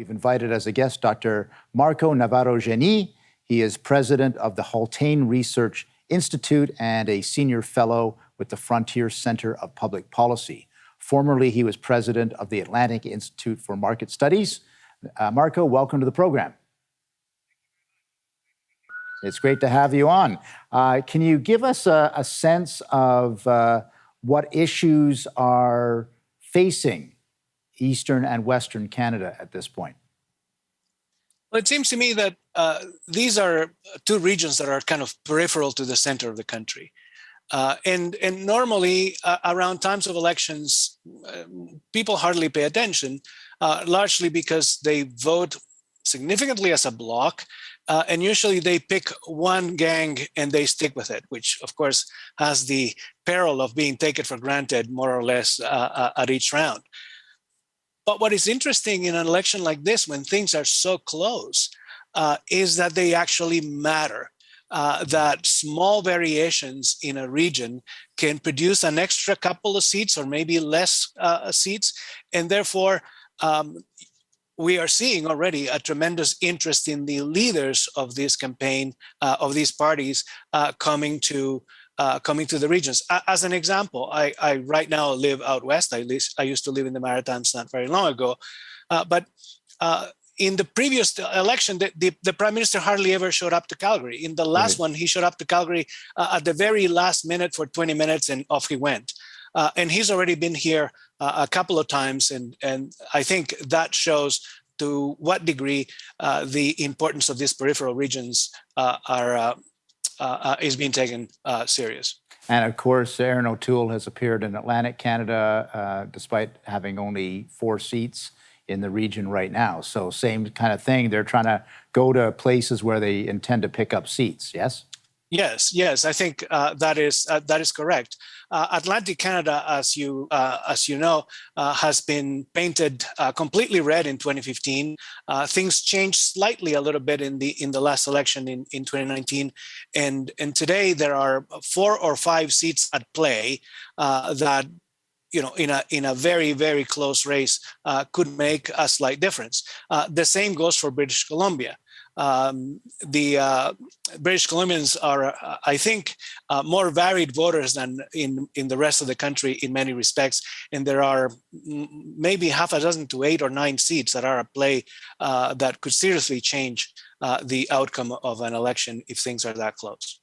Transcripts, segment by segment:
We've invited as a guest Dr. Marco Navarro-Génie. He is president of the Haultain Research Institute and a senior fellow with the Frontier Center of Public Policy. Formerly, he was president of the Atlantic Institute for Market Studies. Marco, welcome to the program. It's great to have you on. Can you give us a sense of what issues are facing Eastern and Western Canada at this point? Well, it seems to me that these are two regions that are kind of peripheral to the center of the country. And normally, around times of elections, people hardly pay attention, largely because they vote significantly as a bloc, and usually they pick one gang and they stick with it, which of course has the peril of being taken for granted more or less at each round. But what is interesting in an election like this, when things are so close, is that they actually matter. That small variations in a region can produce an extra couple of seats or maybe less seats. And therefore, we are seeing already a tremendous interest in the leaders of this campaign, of these parties, coming to the regions. As an example, I right now live out west. I used to live in the Maritimes not very long ago. But in the previous election, the Prime Minister hardly ever showed up to Calgary. In the last one, he showed up to Calgary at the very last minute for 20 minutes and off he went. And he's already been here a couple of times. And I think that shows to what degree the importance of these peripheral regions is being taken serious. And of course, Erin O'Toole has appeared in Atlantic Canada, despite having only 4 seats in the region right now. So same kind of thing. They're trying to go to places where they intend to pick up seats, yes? Yes, I think that is correct. Atlantic Canada, as you know, has been painted completely red in 2015. Things changed slightly a little bit in the last election in 2019, and today there are 4 or 5 seats at play that, you know, in a very, very close race could make a slight difference. The same goes for British Columbia. The British Columbians are, I think, more varied voters than in the rest of the country in many respects. And there are maybe half a dozen to 8 or 9 seats that are at play that could seriously change the outcome of an election if things are that close.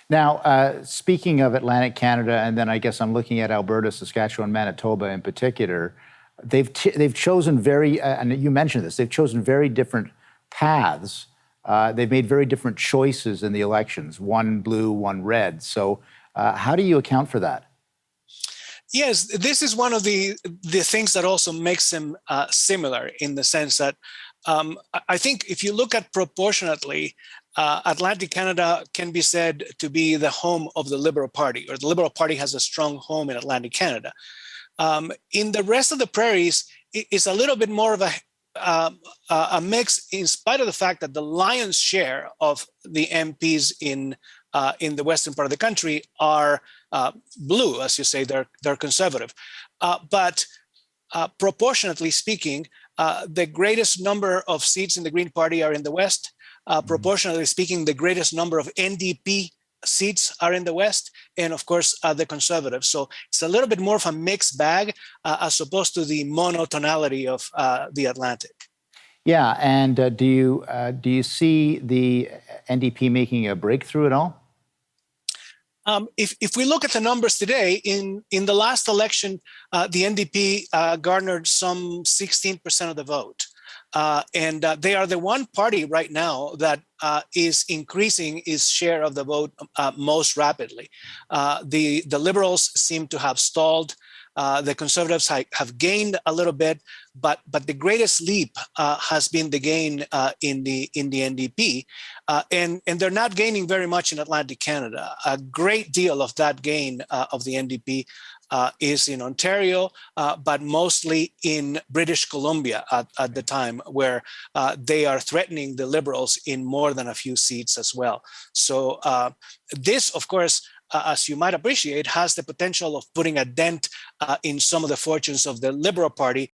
Now, speaking of Atlantic Canada, and then I guess I'm looking at Alberta, Saskatchewan, Manitoba in particular, they've chosen and you mentioned this, they've chosen very different paths. They've made very different choices in the elections, one blue, one red. So how do you account for that? Yes, this is one of the things that also makes them similar in the sense that I think if you look at proportionately, Atlantic Canada can be said to be the home of the Liberal Party, or the Liberal Party has a strong home in Atlantic Canada. In the rest of the prairies, it's a little bit more of a mix, in spite of the fact that the lion's share of the MPs in the western part of the country are blue, as you say, they're conservative. But proportionately speaking, the greatest number of seats in the Green Party are in the West. Proportionally speaking, the greatest number of NDP seats are in the West, and of course, the Conservatives. So it's a little bit more of a mixed bag as opposed to the monotonality of the Atlantic. Yeah, and do you see the NDP making a breakthrough at all? If we look at the numbers today, in the last election, the NDP garnered some 16% of the vote. And they are the one party right now that is increasing its share of the vote most rapidly. The Liberals seem to have stalled. The Conservatives have gained a little bit, but the greatest leap has been the gain in the NDP, and they're not gaining very much in Atlantic Canada. A great deal of that gain of the NDP is in Ontario, but mostly in British Columbia at the time, where they are threatening the Liberals in more than a few seats as well. So this, of course, as you might appreciate, has the potential of putting a dent in some of the fortunes of the Liberal Party,